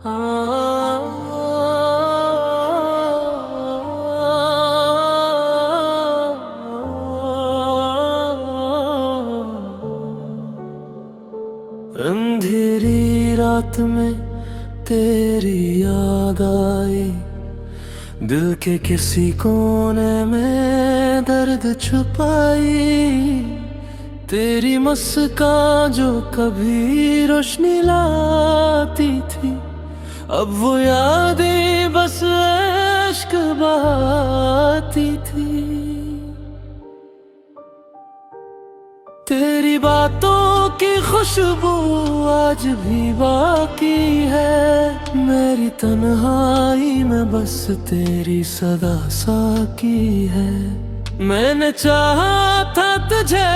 अंधेरी रात में तेरी याद आई, दिल के किसी कोने में दर्द छुपाई। तेरी मुस्कान जो कभी रोशनी लाती थी, अब वो यादें बस इश्क बहाती थी। तेरी बातों की खुशबू आज भी बाकी है, मेरी तन्हाई में बस तेरी सदा साकी है। मैंने चाहा था तुझे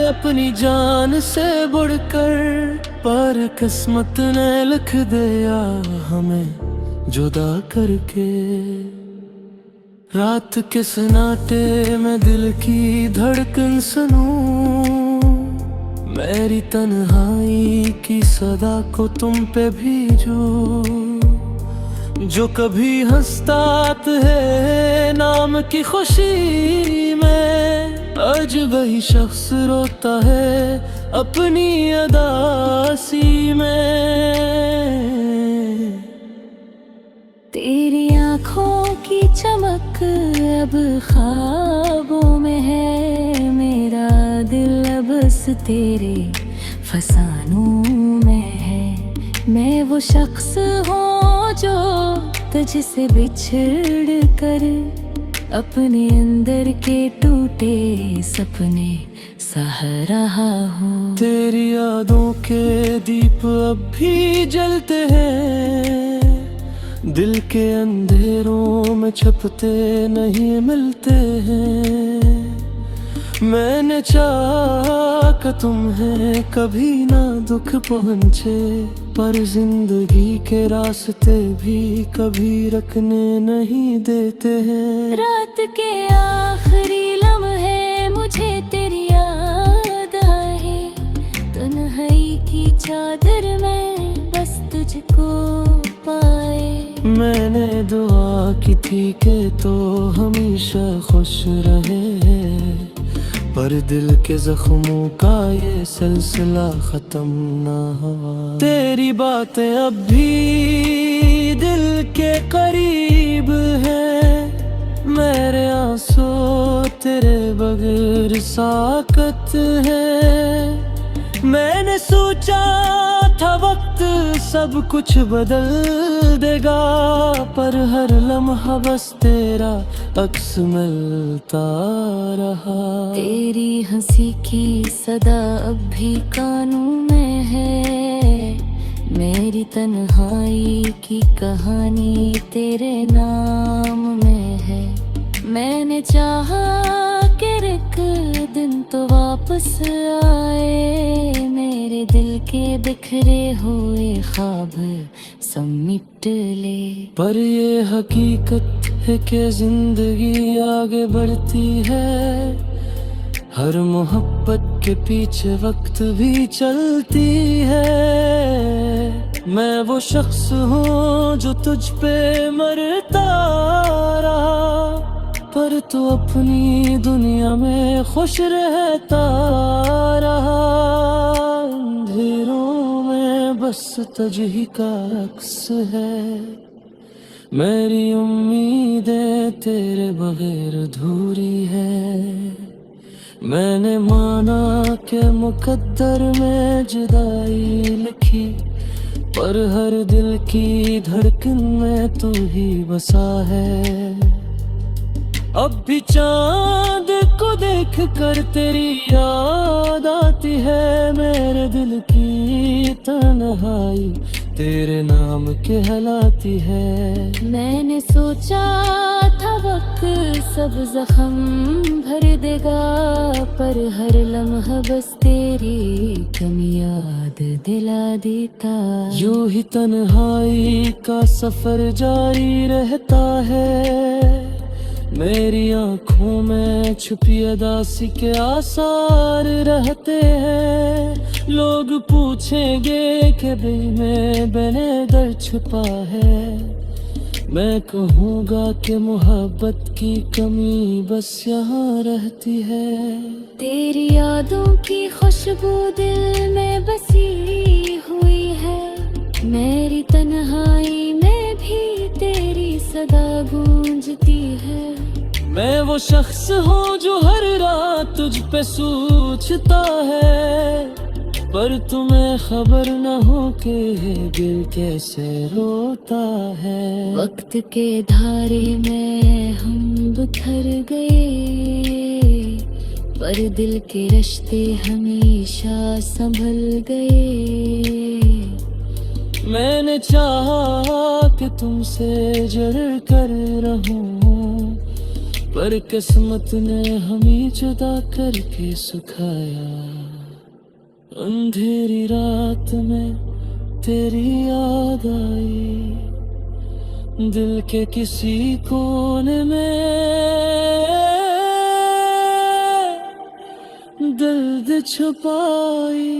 अपनी जान से बढ़कर, पर किस्मत ने लिख दिया हमें जुदा करके। रात के सन्नाटे में दिल की धड़कन सुनूं, मेरी तन्हाई की सदा को तुम पे भेजूं। जो कभी हंसता है नाम की खुशी में, आज वही शख्स रोता है अपनी अदासी में। तेरी आँखों की चमक अब ख्वाबों में है, मेरा दिल बस तेरे फसानों में है। मैं वो शख्स हूँ जो तुझसे बिछड़ कर अपने अंदर के टूटे सपने सह रहा हूँ। तेरी यादों के दीप अब भी जलते हैं, दिल के अंधेरों में छपते नहीं मिलते हैं। मैंने चाहा कि तुम्हें कभी ना दुख पहुँचे, पर जिंदगी के रास्ते भी कभी रखने नहीं देते हैं। रात के आखिरी लम्हे मुझे तेरी याद आए, तन्हाई की चादर में बस तुझको पाए। मैंने दुआ की थी कि तो हमेशा खुश रहे, पर दिल के जख्मों का ये सिलसिला खत्म ना हुआ। तेरी बातें अब भी दिल के करीब है, मेरे आंसू तेरे बगैर साकत है। मैंने सोचा था वक्त सब कुछ बदल देगा, पर हर लम्हा बस तेरा अक्स मिलता रहा। तेरी हंसी की सदा अब भी कानों में है, मेरी तन्हाई की कहानी तेरे नाम में है। मैंने चाहा कि एक दिन तो वापस आए, मेरे दिल के बिखरे हुए ख्वाब समेट ले। पर ये हकीकत है कि जिंदगी आगे बढ़ती है, हर मोहब्बत के पीछे वक्त भी चलती है। मैं वो शख्स हूँ जो तुझ पे मरता रहा, पर तू अपनी दुनिया में खुश रहता रहा। अंधेरों में बस तुझी का अक्स है, मेरी उम्मीदें तेरे बगैर अधूरी है। मैंने माना कि मुकद्दर में जुदाई लिखी, पर हर दिल की धड़कन में तू ही बसा है। अब भी चांद को देख कर तेरी याद आती है, मेरे दिल की तन्हाई तेरे नाम कहलाती है। मैंने सोचा था वक्त सब जख्म भर देगा, पर हर लम्हा बस तेरी कमी याद दिला देता। यूं ही तन्हाई का सफर जारी रहता है, मेरी आँखों में छुपी अदासी के आसार रहते हैं। लोग पूछेंगे कि दिल में बने दर्द छुपा है, मैं कहूँगा कि मोहब्बत की कमी बस यहाँ रहती है। तेरी यादों की खुशबू दिल में बसी हुई है, मेरी तन्हाई में भी तेरी सदा गूंजती है। मैं वो शख्स हूँ जो हर रात तुझ पे सोचता है, पर तुम्हें खबर न हो कि दिल कैसे रोता है। वक्त के धारे में हम बिखर गए, पर दिल के रिश्ते हमेशा संभल गए। मैंने चाहा कि तुमसे जुड़ कर रहूं, पर किस्मत ने हमें जुदा करके सुखाया। अंधेरी रात में तेरी याद आई, दिल के किसी कोने में दर्द छुपाई।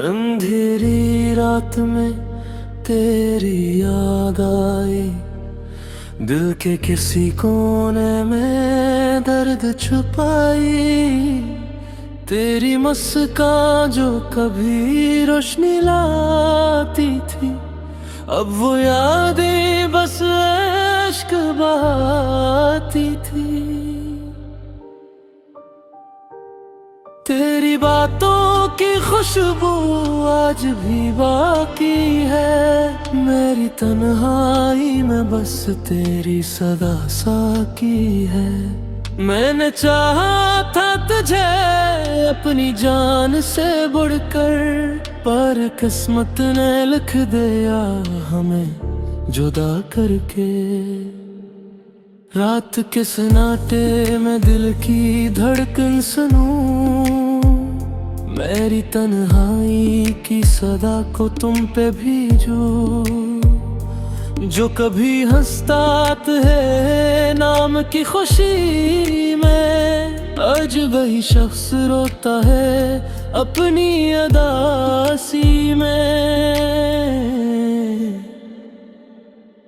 अंधेरी रात में तेरी याद आई, दिल के किसी कोने में दर्द छुपाई। तेरी मुस्कान जो कभी रोशनी लाती थी, अब वो यादें बस इश्क बहाती थी। तेरी बातों की खुशबू आज भी बाकी है, मेरी तन्हाई में बस तेरी सदा साकी है। मैंने चाहा था तुझे अपनी जान से बढ़कर, पर किस्मत ने लिख दिया हमें जुदा करके। रात के सन्नाटे में दिल की धड़कन सुनूं, मेरी तन्हाई की सदा को तुम पे भेजूं। जो कभी हंसता है नाम की खुशी में, आज वही शख्स रोता है अपनी अदासी में।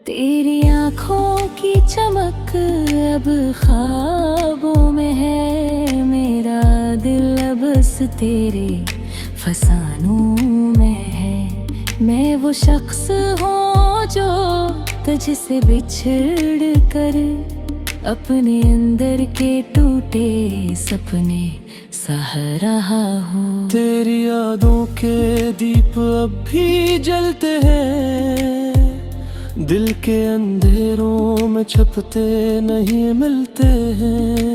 तेरी आँखों की चमक अब ख्वाबों में है, मेरा दिल अब बस तेरे फसानों में है। मैं वो शख्स हूँ जो तुझसे बिछड़ कर अपने अंदर के टूटे सपने सह रहा हूँ। तेरी यादों के दीप अब भी जलते हैं, दिल के अंधेरों में छपते नहीं मिलते हैं।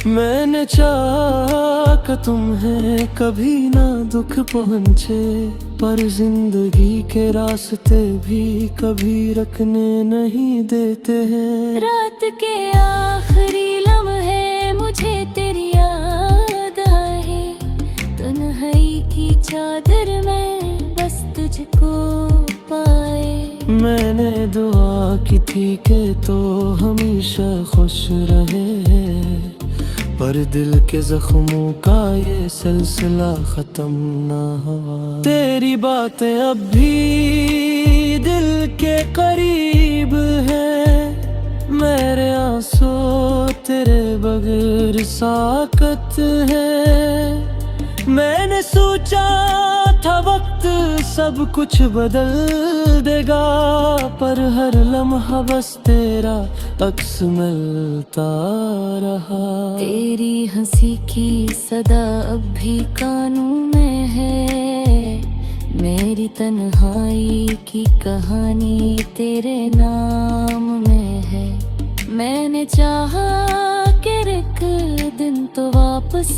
मैंने चाहा कि तुम्हें कभी ना दुख पहुँचे, पर जिंदगी के रास्ते भी कभी रखने नहीं देते हैं। रात के आखिरी लम्हे मुझे तेरी याद आए, तन्हाई की चादर में बस तुझको पाए। मैंने दुआ की थी कि तो हमेशा खुश रहे, पर दिल के जख्मों का ये सिलसिला खत्म ना हुआ। तेरी बातें अब भी दिल के करीब है, मेरे आंसू तेरे बगैर साकत है। मैंने सोचा था वक्त सब कुछ बदल देगा, पर हर लम्हा बस तेरा अक्स मिलता रहा। तेरी हंसी की सदा अब भी कानों में है, मेरी तन्हाई की कहानी तेरे नाम में है। मैंने चाहा कि एक दिन तो वापस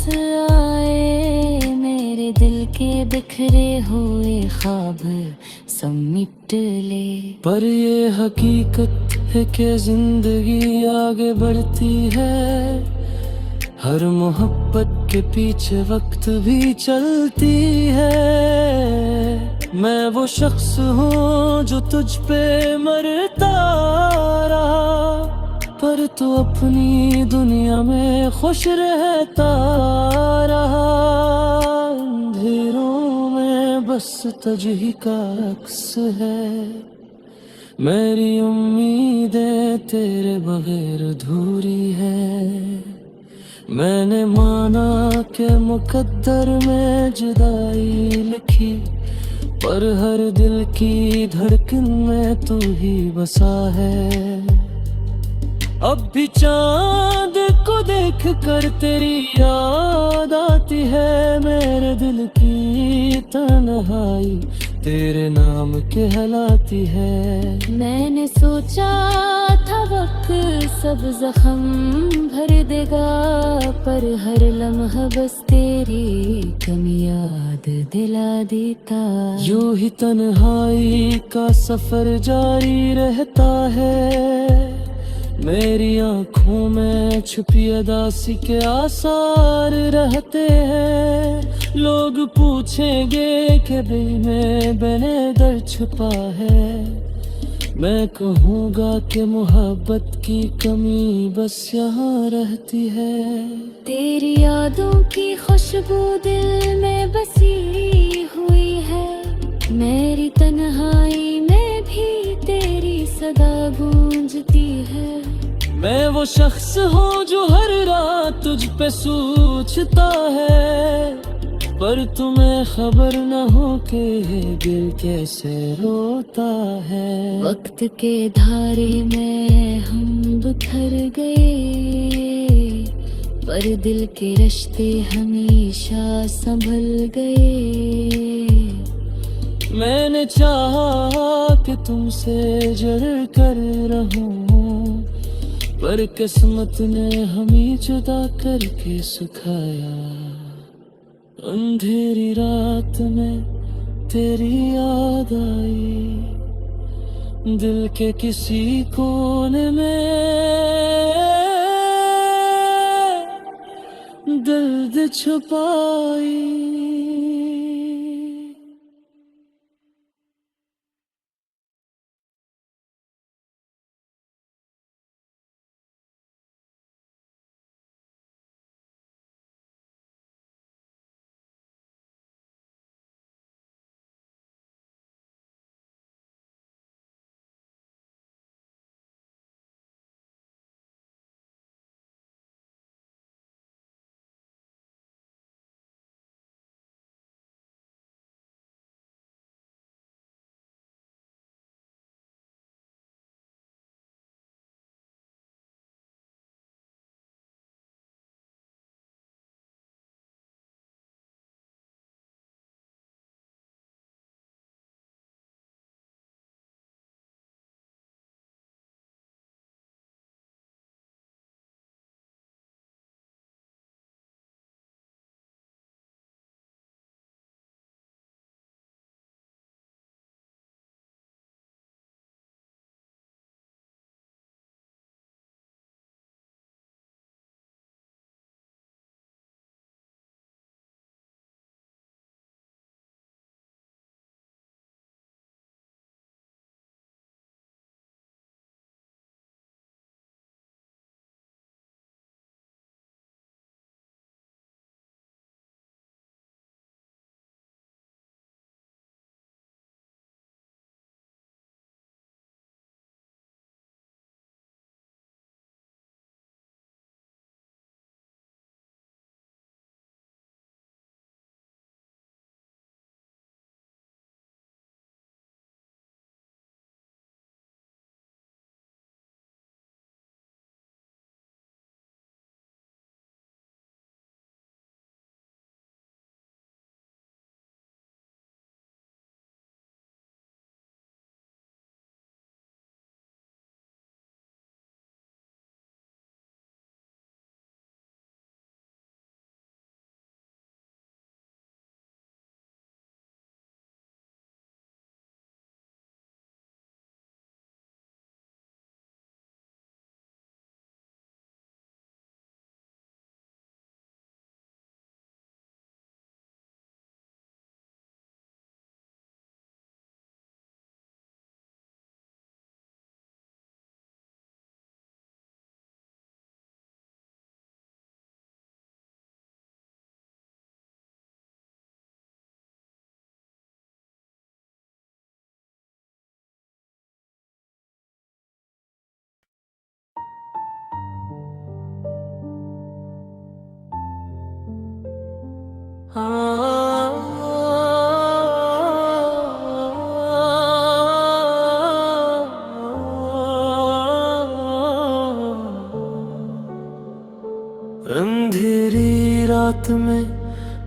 आए, मेरे दिल के बिखरे हुए ख्वाब समिट ले। पर ये हकीकत है कि जिंदगी आगे बढ़ती है, हर मोहब्बत के पीछे वक्त भी चलती है। मैं वो शख्स हूँ जो तुझ पे मरता रहा, पर तू अपनी दुनिया में खुश रहता रहा। अंधेरों में बस तुझी का अक्स है, मेरी उम्मीदें तेरे बगैर अधूरी है। मैंने माना कि मुकद्दर में जुदाई लिखी, पर हर दिल की धड़कन में तू ही बसा है। अब भी चांद को देख कर तेरी याद आती है, मेरे दिल की तन्हाई तेरे नाम कहलाती है। मैंने सोचा था वक्त सब जख्म भर देगा, पर हर लम्हा बस तेरी कमी याद दिला देता। यूं ही तन्हाई का सफर जारी रहता है, मेरी आँखों में छुपी अदासी के आसार रहते हैं। लोग पूछेंगे कि दिल में बने दर्द छुपा है, मैं कहूँगा कि मोहब्बत की कमी बस यहाँ रहती है। तेरी यादों की खुशबू दिल में बसी हुई है, मेरी तन्हाई में भी तेरी सदा गूंजती है। मैं वो शख्स हूँ जो हर रात तुझ पे सोचता है, पर तुम्हें खबर न हो के दिल कैसे रोता है। वक्त के धारे में हम बिखर गए, पर दिल के रिश्ते हमेशा संभल गए। मैंने चाहा कि तुमसे जड़ कर रहूं, पर किस्मत ने हमें जुदा करके सुखाया। अंधेरी रात में तेरी याद आई, दिल के किसी कोने में दर्द छुपाई। अंधेरी रात में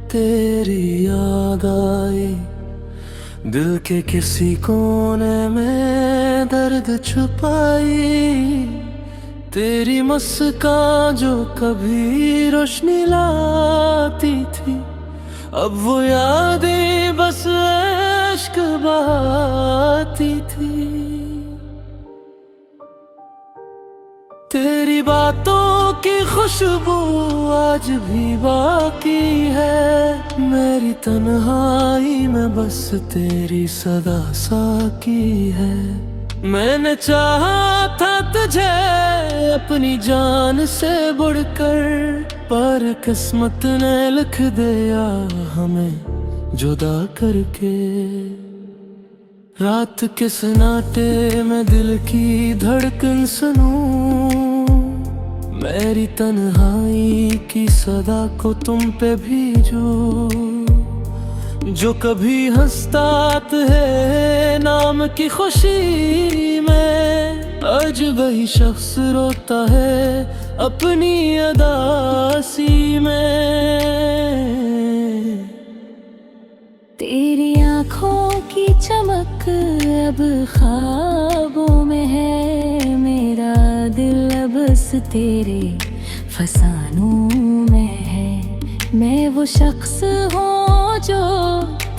तेरी याद आई, दिल के किसी कोने में दर्द छुपाई। तेरी मुस्कान जो कभी रोशनी लाती थी, अब वो यादें बस इश्क बहाती थी। तेरी बातों की खुशबू आज भी बाकी है, मेरी तन्हाई में बस तेरी सदा साकी है। मैंने चाहा था तुझे अपनी जान से बढ़कर, पर किस्मत ने लिख दिया हमें जुदा करके। रात के सन्नाटे में दिल की धड़कन सुनूं, मेरी तन्हाई की सदा को तुम पे भेजूं। जो कभी हंसता है नाम की खुशी में, आज वही शख्स रोता है अपनी अदासी में। तेरी आँखों की चमक अब ख्वाबों में है, मेरा दिल अब बस तेरे फसानों में है। मैं वो शख्स हूँ जो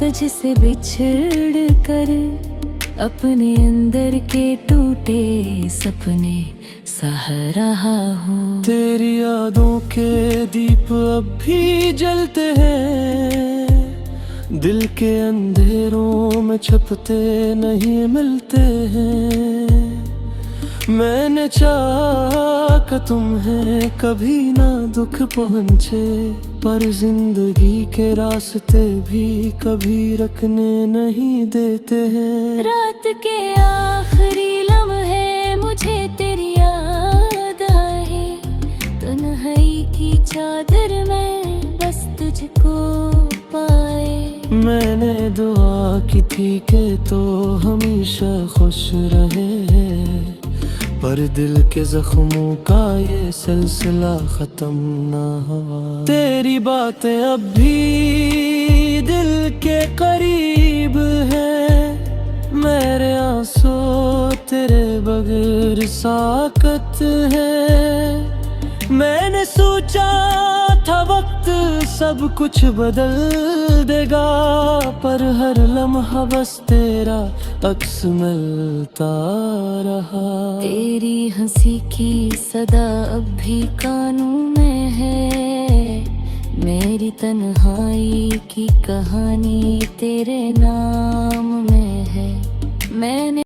तुझसे बिछड़ कर अपने अंदर के टूटे सपने सह रहा हूँ। तेरी यादों के दीप अब भी जलते हैं, दिल के अंधेरों में छपते नहीं मिलते हैं। मैंने चाहा कि तुम्हें कभी ना दुख पहुँचे, पर जिंदगी के रास्ते भी कभी रखने नहीं देते हैं। रात के आखिरी लम्हे मुझे तेरी याद आए, तन्हाई की चादर में बस तुझको पाए। मैंने दुआ की थी कि तो हमेशा खुश रहे, पर दिल के जख्मों का ये सिलसिला खत्म ना हुआ। तेरी बातें अब भी दिल के करीब है, मेरे आंसू तेरे बगैर साकत है। मैंने सोचा था वक्त सब कुछ बदल देगा, पर हर लम्हा बस तेरा अक्स मिलता रहा। तेरी हंसी की सदा अब भी कानों में है, मेरी तन्हाई की कहानी तेरे नाम में है। मैंने